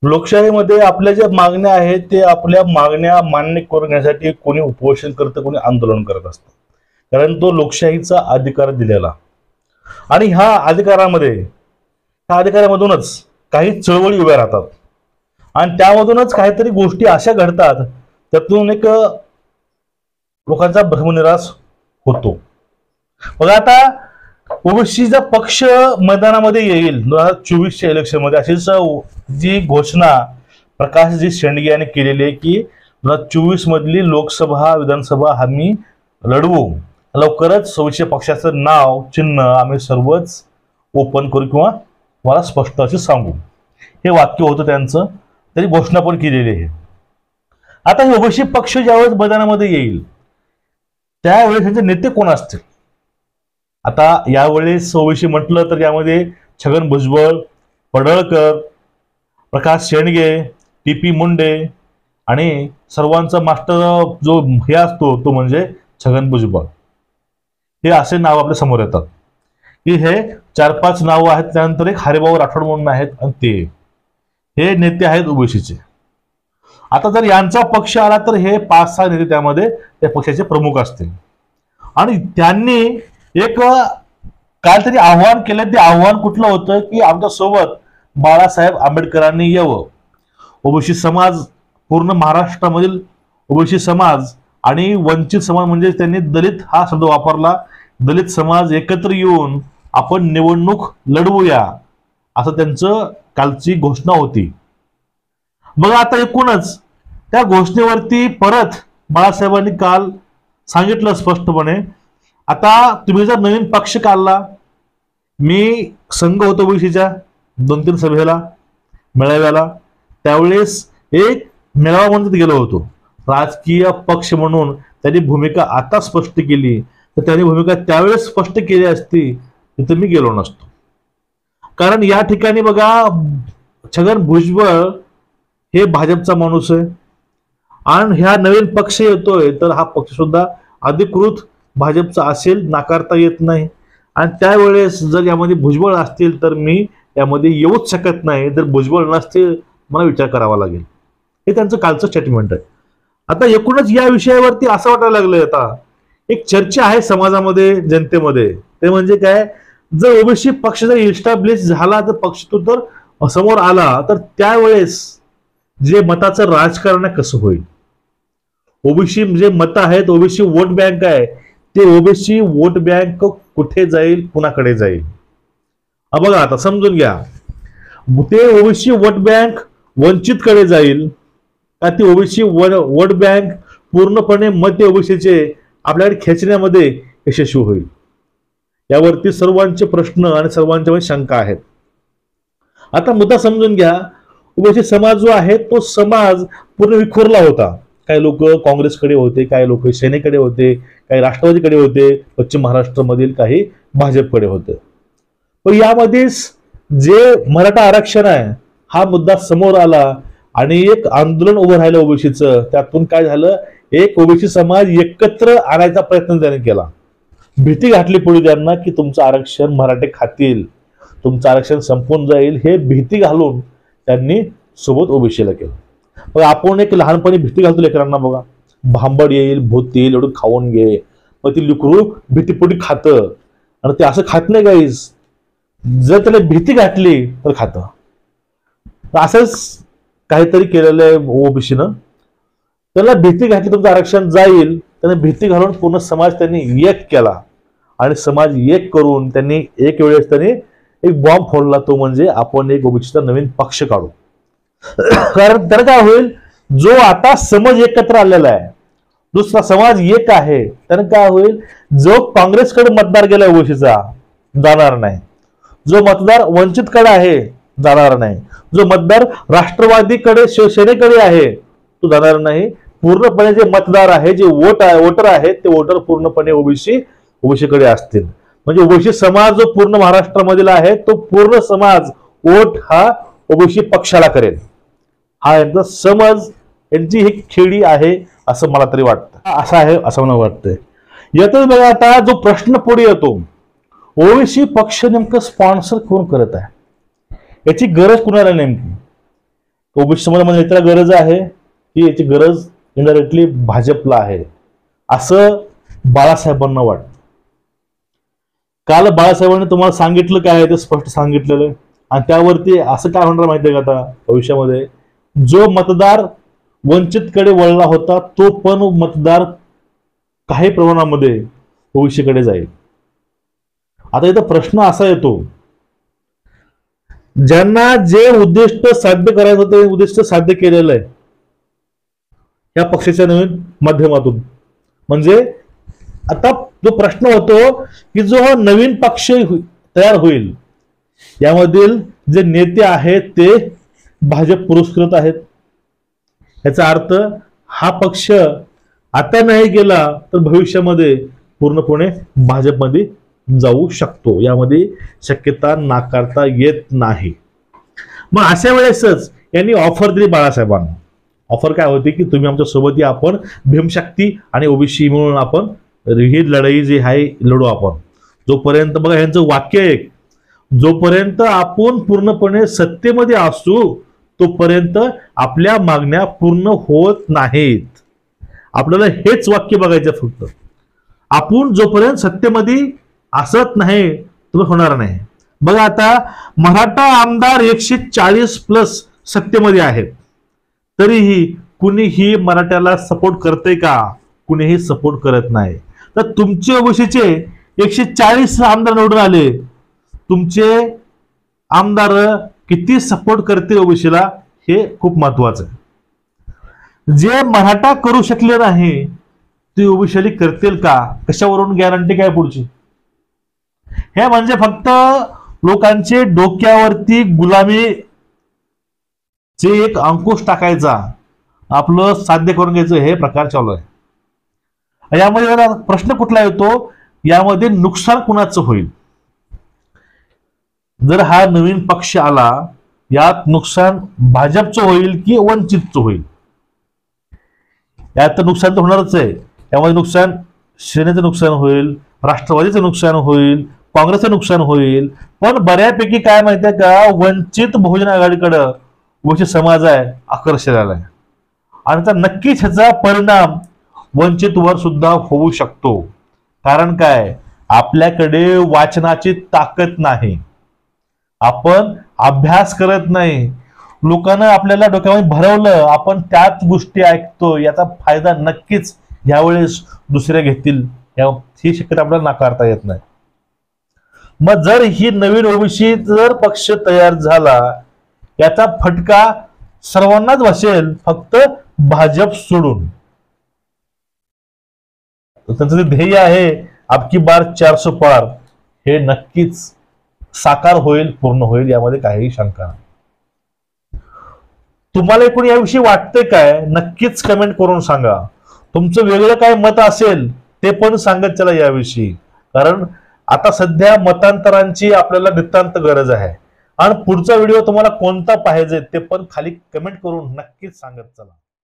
लोकशाहीमध्ये आपल्या ज्या मागण्या आहेत ते आपल्या मागण्या मान्य करून घेण्यासाठी कोणी उपोषण करतं, कोणी आंदोलन करत असतं, कारण तो लोकशाहीचा अधिकार दिलेला. आणि ह्या अधिकारामधूनच काही चळवळी उभ्या राहतात आणि त्यामधूनच काहीतरी गोष्टी अशा घडतात त्यातून एक लोकांचा भ्रमनिरास होतो. बघा आता ओबीसीचा पक्ष मैदानामध्ये येईल 2024च्या इलेक्शन मध्ये, अशीच जी घोषणा प्रकाशजी शेंडगे यांनी केलेली आहे की 2024 मधली लोकसभा विधानसभा आम्ही लढवू, लवकरच ओबीसी पक्षाचं नाव चिन्ह आम्ही सर्वच ओपन करू किंवा मला स्पष्ट असे सांगू, हे वाक्य होतं त्यांचं. त्यांनी घोषणा पण केलेली आहे. आता हे ओबीसी पक्ष ज्यावेळेस मैदानामध्ये येईल त्यावेळेस त्यांचे नेते कोण असतील? आता यावेळेस ओबीसी म्हटलं तर यामध्ये छगन भुजबळ, पडळकर, प्रकाश शेंडगे, TP मुंडे आणि सर्वांचा मास्टर जो हे असतो तो म्हणजे छगन भुजबळ, हे असे नाव आपल्या समोर येतात की हे 4-5 नाव आहेत. त्यानंतर एक हरिभाऊ राठोड म्हणून आहेत आणि हे नेते आहेत ओबीसीचे. आता जर यांचा पक्ष आला तर हे 5-6 नेते त्यामध्ये त्या पक्षाचे प्रमुख असतील. आणि त्यांनी एक काहीतरी आव्हान केलं. ते आव्हान कुठलं होतं की आमच्या सोबत बाळासाहेब आंबेडकरांनी यावं. ओबीसी समाज, पूर्ण महाराष्ट्रामधील ओबीसी समाज आणि वंचित समाज म्हणजे त्यांनी दलित हा शब्द वापरला. दलित समाज एकत्र येऊन आपण निवडणूक लढवूया, असं त्यांचं कालची घोषणा होती. बघा आता एकूणच त्या घोषणेवरती परत बाळासाहेबांनी काल सांगितलं स्पष्टपणे, आता तुम्ही जर नवीन पक्ष काढला, मी संघ होतो ओबीसीच्या 2-3 सभेला मेळाव्याला, त्यावेळेस एक मेळावा म्हणून गेलो होतो. राजकीय पक्ष म्हणून त्यांनी भूमिका आता स्पष्ट केली, तर त्यांनी भूमिका त्यावेळेस स्पष्ट केली असती तिथे मी गेलो नसतो. कारण या ठिकाणी बघा छगन भुजबळ हे भाजपचा माणूस आहे आणि ह्या नवीन पक्ष येतोय तर हा पक्ष सुद्धा अधिकृत भाजपचा असेल, नाकारता येत नाही. आणि त्यावेळेस जर यामध्ये भुजबळ असतील तर मी यामध्ये येऊच शकत नाही, जर भुजबळ नसतील मला विचार करावा लागेल. हे त्यांचं कालचं स्टेटमेंट आहे. आता एकूणच या विषयावरती असं वाटायला लागलंय, आता एक चर्चा आहे समाजामध्ये, जनतेमध्ये, ते म्हणजे काय, जर ओबीसी पक्ष जर इस्टॅब्लिश झाला, तर पक्ष तो तर समोर आला, तर त्यावेळेस जे मताचं राजकारण आहे कसं होईल? ओबीसी जे मत आहेत, ओबीसी वोट बँक आहे, ते ओबीसी वोट बँक कुठे जाईल, कुणाकडे जाईल? बघा आता समजून घ्या, ते ओबीसी वोट बँक वंचित कडे जाईल का ती ओबीसी वोट बँक पूर्णपणे मध्य ओबीसीचे आपल्याकडे खेचण्यामध्ये यशस्वी होईल? यावरती सर्वांचे प्रश्न आणि सर्वांच्या शंका आहेत. आता मुद्दा समजून घ्या, ओबीसी समाज जो आहे तो समाज पूर्ण विखुरला होता. काही लोक काँग्रेसकडे होते, काही लोक सेनेकडे होते, काही राष्ट्रवादीकडे होते, पश्चिम महाराष्ट्रामधील काही भाजपकडे होते. पण यामध्ये जे मराठा आरक्षण आहे हा मुद्दा समोर आला आणि एक आंदोलन उभं राहिलं ओबीसीचं. त्यातून काय झालं, एक ओबीसी समाज एकत्र आणायचा प्रयत्न त्याने केला. भीती घातली पुढे त्यांना की तुमचं आरक्षण मराठे खातील, तुमचं आरक्षण संपून जाईल, हे भीती घालून त्यांनी सोबत ओबीसीला केलं. मग आपण एक लहानपणी भीती घालतो लेकरांना, बघा भांबड येईल, भूत येईल, एवढं खाऊन घे, मग ती लेकरू भीतीपोटी खातं. आणि ते असं खात नाही गाईस, जर त्याला भीती घातली तर खातं. असंच काहीतरी केलेलं आहे ओबीसीनं. त्याला भीती घातली तुमचं आरक्षण जाईल, त्याने भीती घालून पूर्ण समाज त्यांनी एक केला आणि समाज एक करून त्यांनी एक वेळेस त्यांनी एक बॉम्ब फोडला, तो म्हणजे आपण एक ओबीसीचा नवीन पक्ष काढू. कारण त्याला काय होईल, जो आता समाज एकत्र आलेला आहे, दुसरा समाज एक आहे, त्यानं काय होईल, जो काँग्रेसकडे मतदार गेला ओबीसीचा जाणार नाही, जो मतदार वंचितकडे आहे जाणार नाही, जो मतदार राष्ट्रवादीकडे शिवसेनेकडे आहे तो जाणार नाही. पूर्णपणे जे मतदार आहे, जे वोटर आहेत, ते वोटर पूर्णपणे ओबीसीकडे असतील. म्हणजे ओबीसी समाज जो पूर्ण महाराष्ट्रामधील आहे तो पूर्ण समाज वोट हा ओबीसी पक्षाला करेल, हा यांचा समज, यांची ही खेळी आहे असं मला तरी वाटतं. असं आहे असं मला वाटतंय. यातच बघा आता जो प्रश्न पुढे येतो, ओबीसी पक्ष नेमकं स्पॉन्सर कोण करत आहे, याची गरज कुणाला नेमकी? ओबीसी समाजामध्ये नेत्याला गरज आहे की याची गरज इनडायरेक्टली भाजपला आहे, असं बाळासाहेबांना वाटतं. काल बाळासाहेबांनी तुम्हाला सांगितलं काय आहे ते स्पष्ट सांगितलेलं आहे. आणि त्यावरती असं काय होणार माहितीये का, आता भविष्यामध्ये जो मतदार वंचितकडे वळला होता तो पण मतदार काही प्रमाणामध्ये ओबीसीकडे जाईल. आता इथं प्रश्न असा येतो, ज्यांना जे उद्दिष्ट साध्य करायचं होतं ते उद्दिष्ट साध्य केलेलं आहे या पक्षाच्या नवीन माध्यमातून. म्हणजे आता जो प्रश्न होतो की जो नवीन पक्ष तयार होईल यामधील जे नेते आहेत ते भाजप पुरस्कृत आहेत. याचा अर्थ हा पक्ष आता नाही गेला तर भविष्यामध्ये पूर्णपणे भाजपमध्ये जाऊ शकतो, यामध्ये शक्यता नाकारता येत नाही. मग अशा वेळेसच यांनी ऑफर दिली बाळासाहेबांना. ऑफर काय होती की तुम्ही आमच्या सोबत या, आपण भीमशक्ती आणि ओबीसी मिळून आपण ही लढाई जी आहे लढू आपण. जोपर्यंत बघा यांचं वाक्य एक, जोपर्यंत आपण पूर्णपणे सत्तेमध्ये असू तोपर्यंत आपल्या मागण्या पूर्ण होत नाहीत. आपल्याला हेच वाक्य बघायचं फक्त. आपण जोपर्यंत सत्तेमध्ये असत नाही तो होणार नाही. बघा आता मराठा आमदार 140+ सत्तेमध्ये आहेत, तरीही कुणीही मराठ्याला सपोर्ट करते का? कुणीही सपोर्ट करत नाही. तर तुमचे ओबीसीचे 140 आमदार निवडून आले, तुमचे आमदार किती सपोर्ट करतील ओबीसीला हे खूप महत्वाचं आहे. जे मराठा करू शकले नाही ते ओबीसी करतील का? कशावरून गॅरंटी काय पुढची? हे म्हणजे फक्त लोकांचे डोक्यावरती गुलामी जे एक अंकुश टाकायचा, आपलं साध्य करून घ्यायचं हे प्रकार चालू आहे. यामध्ये प्रश्न कुठला येतो, यामध्ये नुकसान कुणाचं होईल? जर हा नवीन पक्ष आला यात नुकसान भाजपचं होईल की वंचितचं होईल? यात नुकसान तर होणारच आहे. यामध्ये नुकसान सेनेचं नुकसान होईल, राष्ट्रवादीचं नुकसान होईल, काँग्रेसचं नुकसान होईल. पण बऱ्यापैकी काय माहितीये का, वंचित बहुजन आघाडीकडे ओबीसी समाज आहे आकर्षित आलाय आणि तर नक्कीच ह्याचा परिणाम वंचितवर सुद्धा होऊ शकतो. कारण काय, आपल्याकडे वाचनाची ताकद नाही, आपण अभ्यास करत नाही, लोकांना आपल्याला डोक्यामध्ये भरवलं, आपण त्याच गोष्टी ऐकतो. याचा फायदा नक्कीच यावेळेस दुसरे घेतील, ही शक्यता आपल्याला नाकारता येत नाही. मग जर ही नवीन ओबीसी जर पक्ष तयार झाला याचा फटका सर्वांनाच बसेल, फक्त भाजप सोडून. त्यांचं जे ध्येय आहे अबकी बार 400 पार, हे नक्कीच साकार होईल, पूर्ण होईल, यामध्ये काहीही शंका नाही. तुम्हाला एकूण याविषयी वाटतंय काय? नक्कीच कमेंट करून सांगा. तुमचं वेगळं काय मत असेल ते पण सांगत चला याविषयी. कारण आता सध्या मतांतरांची आपल्याला नितांत गरज आहे. आणि पुढचा व्हिडिओ तुम्हाला कोणता पाहिजे ते पण खाली कमेंट करून नक्कीच सांगत चला.